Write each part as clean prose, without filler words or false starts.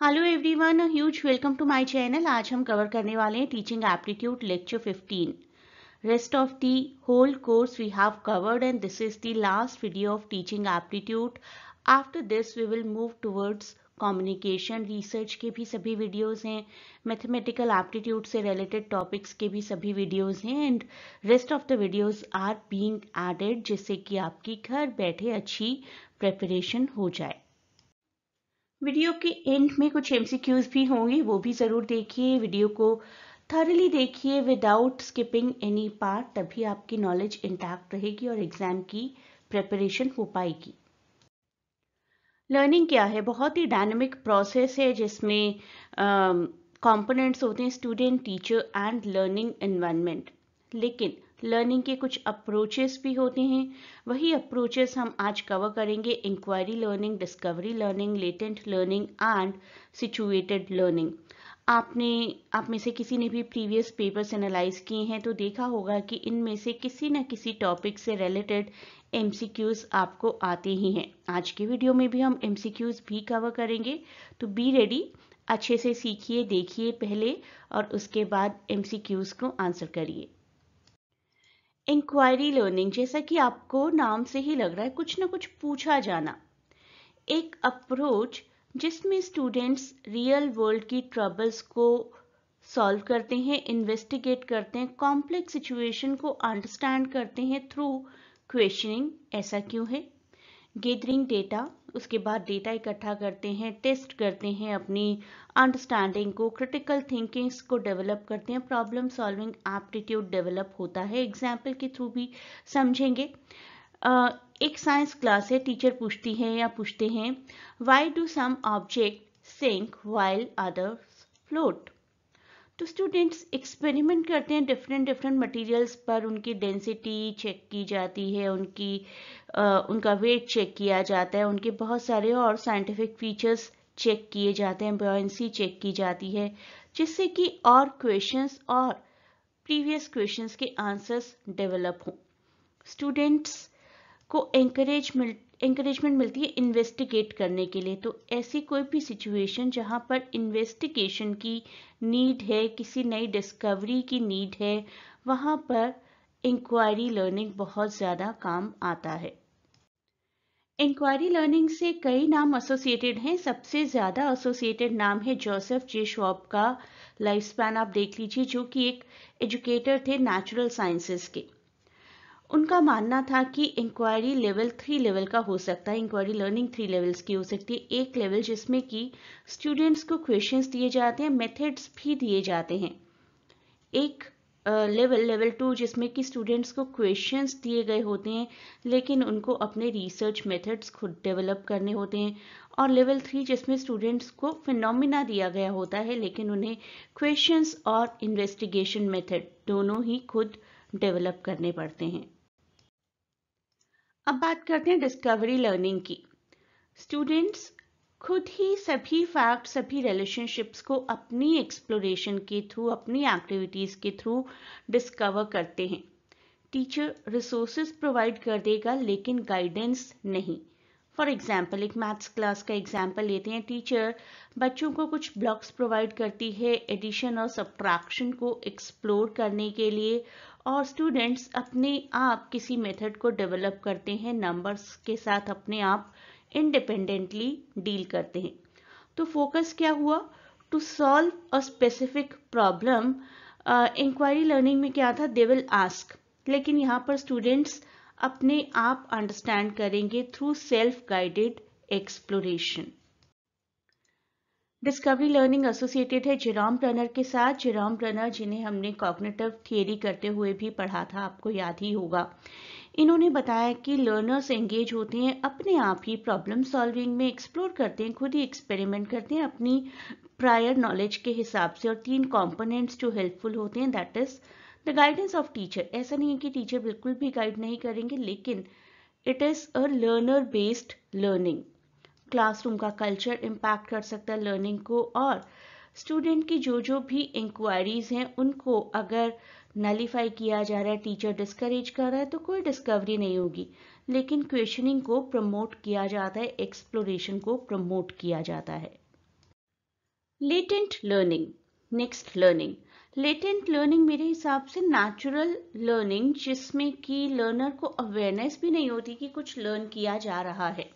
Hello everyone, huge welcome to my channel. आज हम cover करने वाले हैं teaching aptitude lecture 15। Rest of the whole course we have covered and this is the last video of teaching aptitude. After this we will move towards communication. Research के भी सभी videos हैं, mathematical aptitude से related topics के भी सभी videos हैं and rest of the videos are being added, जिससे कि आपकी घर बैठे अच्छी प्रिपरेशन हो जाए। वीडियो के एंड में कुछ एमसीक्यूज भी होंगे, वो भी ज़रूर देखिए। वीडियो को थॉरली देखिए विदाउट स्किपिंग एनी पार्ट, तभी आपकी नॉलेज इंटैक्ट रहेगी और एग्जाम की प्रिपरेशन हो पाएगी। लर्निंग क्या है? बहुत ही डायनामिक प्रोसेस है जिसमें कंपोनेंट्स होते हैं student, teacher and learning environment. लेकिन लर्निंग के कुछ अप्रोचेस भी होते हैं, वही अप्रोचेस हम आज कवर करेंगे। Inquiry learning, discovery learning, latent learning and situated learning. आप में से किसी ने भी प्रीवियस पेपर्स एनालाइज किए हैं तो देखा होगा कि इनमें से किसी न किसी टॉपिक से रिलेटेड एमसीक्यूज आपको आते ही हैं। आज के वीडियो में भी हम एमसीक्यूज भी कवर करेंगे, तो बी रेडी। अच्छे से सीखिए, देखिए पहले और उसके बाद एमसीक्यूज को आंसर करिए। इंक्वायरी लर्निंग, जैसा कि आपको नाम से ही लग रहा है, कुछ ना कुछ पूछा जाना। एक अप्रोच जिसमें स्टूडेंट्स रियल वर्ल्ड की ट्रबल्स को सॉल्व करते हैं, इन्वेस्टिगेट करते हैं, कॉम्प्लेक्स सिचुएशन को अंडरस्टैंड करते हैं थ्रू क्वेश्चनिंग। ऐसा क्यों है? गैदरिंग डेटा, उसके बाद डेटा इकट्ठा करते हैं, टेस्ट करते हैं अपनी अंडरस्टैंडिंग को, क्रिटिकल थिंकिंग्स को डेवलप करते हैं, प्रॉब्लम सॉल्विंग एप्टीट्यूड डेवलप होता है। एग्जाम्पल के थ्रू भी समझेंगे। एक साइंस क्लास है, टीचर पूछती है या पूछते हैं, why do some object sink while others float. तो स्टूडेंट्स एक्सपेरिमेंट करते हैं डिफरेंट मटेरियल्स पर, उनकी डेंसिटी चेक की जाती है, उनका वेट चेक किया जाता है, उनके बहुत सारे और साइंटिफिक फीचर्स चेक किए जाते हैं, बॉयंसी चेक की जाती है, जिससे कि और क्वेश्चंस और प्रीवियस क्वेश्चंस के आंसर्स डेवलप हों। स्टूडेंट्स को एंकरेजमेंट मिलती है इन्वेस्टिगेट करने के लिए। तो ऐसी कोई भी सिचुएशन जहां पर इन्वेस्टिगेशन की नीड है, किसी नई डिस्कवरी की नीड है, वहां पर इंक्वायरी लर्निंग बहुत ज़्यादा काम आता है। इंक्वायरी लर्निंग से कई नाम एसोसिएटेड हैं। सबसे ज़्यादा एसोसिएटेड नाम है जोसेफ जे श्वाब का। लाइफ स्पैन आप देख लीजिए, जो कि एक एजुकेटर थे नेचुरल साइंसेस के। उनका मानना था कि इंक्वायरी लेवल 3 लेवल का हो सकता है। इंक्वायरी लर्निंग 3 लेवल्स की हो सकती है। एक लेवल जिसमें कि स्टूडेंट्स को क्वेश्चंस दिए जाते हैं, मेथड्स भी दिए जाते हैं। एक लेवल 2 जिसमें कि स्टूडेंट्स को क्वेश्चंस दिए गए होते हैं, लेकिन उनको अपने रिसर्च मेथड्स खुद डेवलप करने होते हैं। और लेवल 3 जिसमें स्टूडेंट्स को फिनोमिना दिया गया होता है, लेकिन उन्हें क्वेश्चंस और इन्वेस्टिगेशन मेथड दोनों ही खुद डेवलप करने पड़ते हैं। अब बात करते हैं डिस्कवरी लर्निंग की। स्टूडेंट्स खुद ही सभी फैक्ट, सभी रिलेशनशिप्स को अपनी एक्सप्लोरेशन के थ्रू, अपनी एक्टिविटीज के थ्रू डिस्कवर करते हैं। टीचर रिसोर्सेज प्रोवाइड कर देगा लेकिन गाइडेंस नहीं। फॉर एग्जाम्पल, एक मैथ्स क्लास का एग्जाम्पल लेते हैं। टीचर बच्चों को कुछ ब्लॉक्स प्रोवाइड करती है एडिशन और सब्ट्रैक्शन को एक्सप्लोर करने के लिए, और स्टूडेंट्स अपने आप किसी मेथड को डेवलप करते हैं, नंबर्स के साथ अपने आप इंडिपेंडेंटली डील करते हैं। तो फोकस क्या हुआ? To solve a specific problem. Inquiry learning में क्या था? दे विल आस्क, लेकिन यहाँ पर स्टूडेंट्स अपने आप अंडरस्टैंड करेंगे through self guided exploration. Discovery learning associated है जेरोम टर्नर के साथ। जेरोम टर्नर, जिन्हें हमने कॉग्निटिव थियरी करते हुए भी पढ़ा था, आपको याद ही होगा। इन्होंने बताया कि लर्नर्स एंगेज होते हैं अपने आप ही प्रॉब्लम सॉल्विंग में, एक्सप्लोर करते हैं, खुद ही एक्सपेरिमेंट करते हैं अपनी प्रायर नॉलेज के हिसाब से। और 3 कंपोनेंट्स जो हेल्पफुल होते हैं, that is the guidance of teacher. ऐसा नहीं है कि टीचर बिल्कुल भी गाइड नहीं करेंगे, लेकिन it is a learner based learning. Classroom का कल्चर इम्पैक्ट कर सकता है लर्निंग को, और स्टूडेंट की जो भी इंक्वायरीज हैं उनको अगर नलीफाई किया जा रहा है, टीचर डिस्करेज कर रहा है, तो कोई डिस्कवरी नहीं होगी। लेकिन क्वेश्चनिंग को प्रमोट किया जाता है, एक्सप्लोरेशन को प्रमोट किया जाता है। Latent learning, next learning. Latent learning मेरे हिसाब से नेचुरल लर्निंग, जिसमें कि लर्नर को अवेयरनेस भी नहीं होती कि कुछ लर्न किया जा रहा है।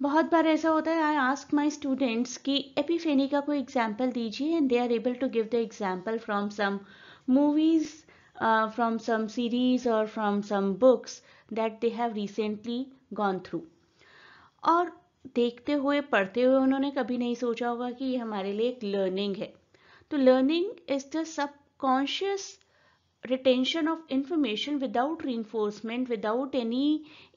बहुत बार ऐसा होता है, आई आस्क माई स्टूडेंट्स कि एपिफेनी का कोई एग्जाम्पल दीजिए and they are able to give the example from some movies, from some series और from some books that they have recently gone through. और देखते हुए पढ़ते हुए उन्होंने कभी नहीं सोचा होगा कि ये हमारे लिए एक लर्निंग है। तो learning is the subconscious retention of information without reinforcement, without any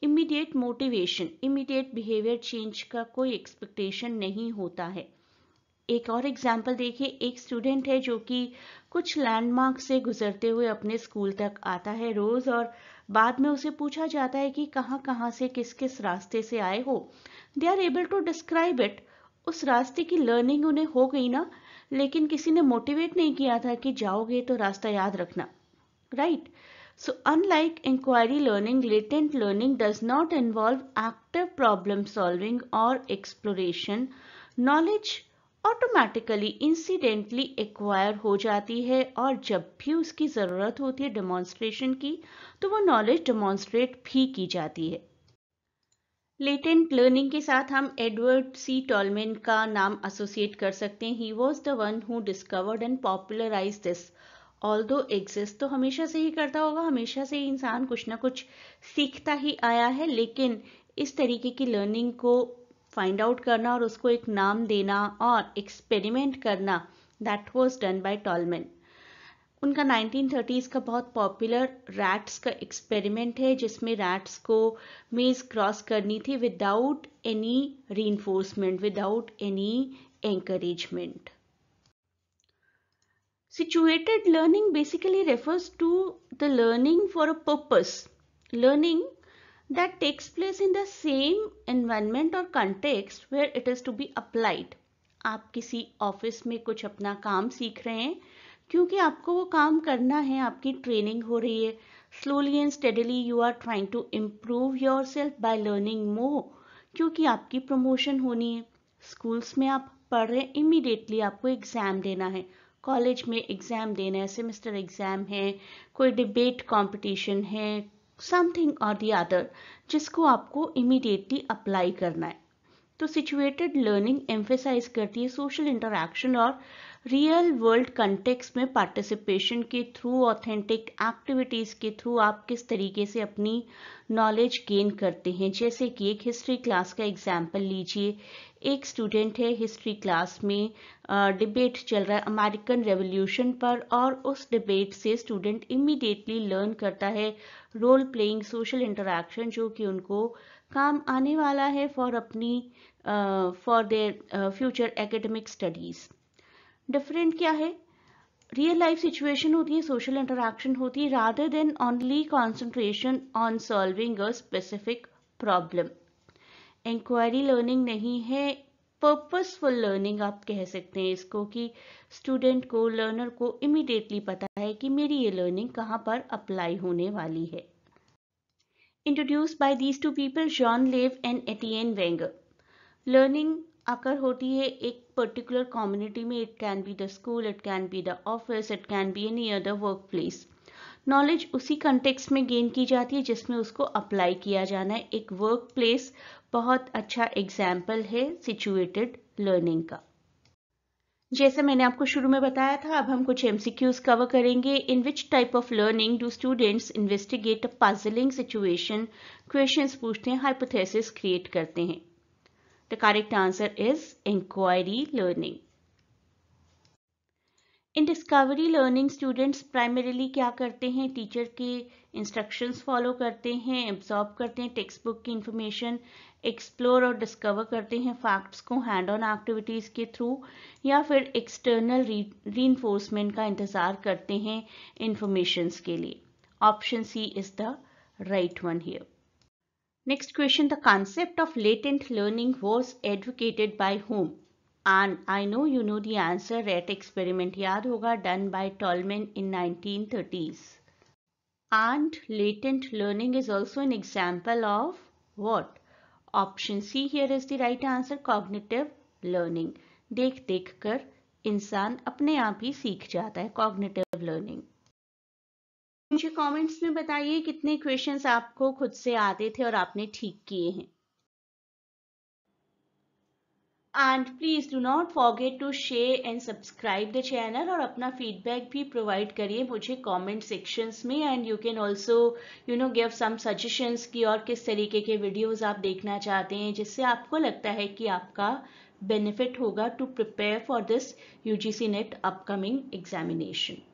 immediate motivation, immediate behavior change का कोई expectation नहीं होता है। एक और एग्जाम्पल देखिए, एक स्टूडेंट है जो कि कुछ लैंडमार्क से गुजरते हुए अपने स्कूल तक आता है रोज, और बाद में उसे पूछा जाता है कि कहाँ कहाँ से किस किस रास्ते से आए हो। They are able to describe it. उस रास्ते की लर्निंग उन्हें हो गई ना, लेकिन किसी ने मोटिवेट नहीं किया था कि जाओगे तो रास्ता याद रखना, right? So unlike inquiry learning, latent learning does not involve active problem solving or exploration. Knowledge automatically incidentally acquire हो जाती है, और जब भी उसकी ज़रूरत होती है डेमोन्स्ट्रेशन की, तो वो नॉलेज डेमोन्स्ट्रेट भी की जाती है। लेटेंट लर्निंग के साथ हम एडवर्ड सी टॉलमैन का नाम एसोसिएट कर सकते हैं। He was the one who discovered and popularise this. Although exist तो हमेशा से ही करता होगा, हमेशा से ही इंसान कुछ ना कुछ सीखता ही आया है, लेकिन इस तरीके की लर्निंग को फाइंड आउट करना और उसको एक नाम देना और एक्सपेरिमेंट करना, that was done by tall man. उनका 1930s का बहुत पॉपुलर रैट्स का एक्सपेरिमेंट है, जिसमें रैट्स को मेज क्रॉस करनी थी without any reinforcement, without any encouragement. Situated learning basically refers to the learning for a purpose, learning that takes place in the same environment or context where it is to be applied. आप किसी office में कुछ अपना काम सीख रहे हैं क्योंकि आपको वो काम करना है, आपकी ट्रेनिंग हो रही है। Slowly and steadily you are trying to improve yourself by learning more, क्योंकि आपकी प्रमोशन होनी है। स्कूल्स में आप पढ़ रहे हैं, इमीडिएटली आपको एग्जाम देना है, कॉलेज में एग्जाम देना है, सेमेस्टर एग्जाम है, कोई डिबेट कंपटीशन है, समथिंग और द अदर, जिसको आपको इमीडिएटली अप्लाई करना है। तो सिचुएटेड लर्निंग एम्फेसाइज करती है सोशल इंटरैक्शन और रियल वर्ल्ड कंटेक्स्ट में पार्टिसिपेशन के थ्रू, ऑथेंटिक एक्टिविटीज़ के थ्रू आप किस तरीके से अपनी नॉलेज गेन करते हैं। जैसे कि एक हिस्ट्री क्लास का एग्जाम्पल लीजिए, एक स्टूडेंट है, हिस्ट्री क्लास में डिबेट चल रहा है अमेरिकन रेवोल्यूशन पर, और उस डिबेट से स्टूडेंट इमीडिएटली लर्न करता है रोल प्लेइंग, सोशल इंटरैक्शन, जो कि उनको काम आने वाला है फॉर अपनी for their future academic studies. Different क्या है, रियल लाइफ सिचुएशन होती है, सोशल इंटरैक्शन होती है, rather than only concentration on solving a specific problem. Inquiry learning नहीं है, पर्पसफुल लर्निंग आप कह सकते हैं इसको, कि स्टूडेंट को, लर्नर को इमीडिएटली पता है कि मेरी ये लर्निंग कहाँ पर अप्लाई होने वाली है। Introduce by these two people, John लेव एंड एटिएन वेंगर। लर्निंग आकर होती है एक पर्टिकुलर कम्युनिटी में, it can be the school, it can be the office, it can be any other work place. Knowledge उसी कंटेक्स्ट में गेन की जाती है जिसमें उसको अप्लाई किया जाना है। एक वर्क प्लेस बहुत अच्छा एग्जाम्पल है सिचुएटेड लर्निंग का। जैसे मैंने आपको शुरू में बताया था, अब हम कुछ MCQs कवर करेंगे। In which type of learning do students investigate a puzzling situation, questions पूछते हैं, हाइपोथेसिस क्रिएट करते हैं। The correct answer is inquiry learning. In discovery learning, students primarily क्या करते हैं, टीचर के इंस्ट्रक्शंस फॉलो करते हैं, एब्जॉर्ब करते हैं टेक्स्ट बुक की इंफॉर्मेशन, एक्सप्लोर और डिस्कवर करते हैं फैक्ट्स को हैंड ऑन एक्टिविटीज़ के थ्रू, या फिर एक्सटर्नल रीइंफोर्समेंट का इंतज़ार करते हैं इंफॉर्मेशंस के लिए। Option c is the right one here. Next question, the concept of latent learning was advocated by whom? And I know you know the answer, rat experiment याद होगा, done by Tolman in 1930s. And latent learning is also an example of what? Option C here is the right answer, cognitive learning. देख देख कर इंसान अपने आप ही सीख जाता है, कॉग्निटिव लर्निंग। मुझे कमेंट्स में बताइए कितने क्वेश्चंस आपको खुद से आते थे और आपने ठीक किए हैं। And please do not forget to share and subscribe the channel और अपना feedback भी provide करिए मुझे comment sections में, and you can also give some suggestions कि और किस तरीके के videos आप देखना चाहते हैं जिससे आपको लगता है कि आपका benefit होगा to prepare for this UGC NET upcoming examination.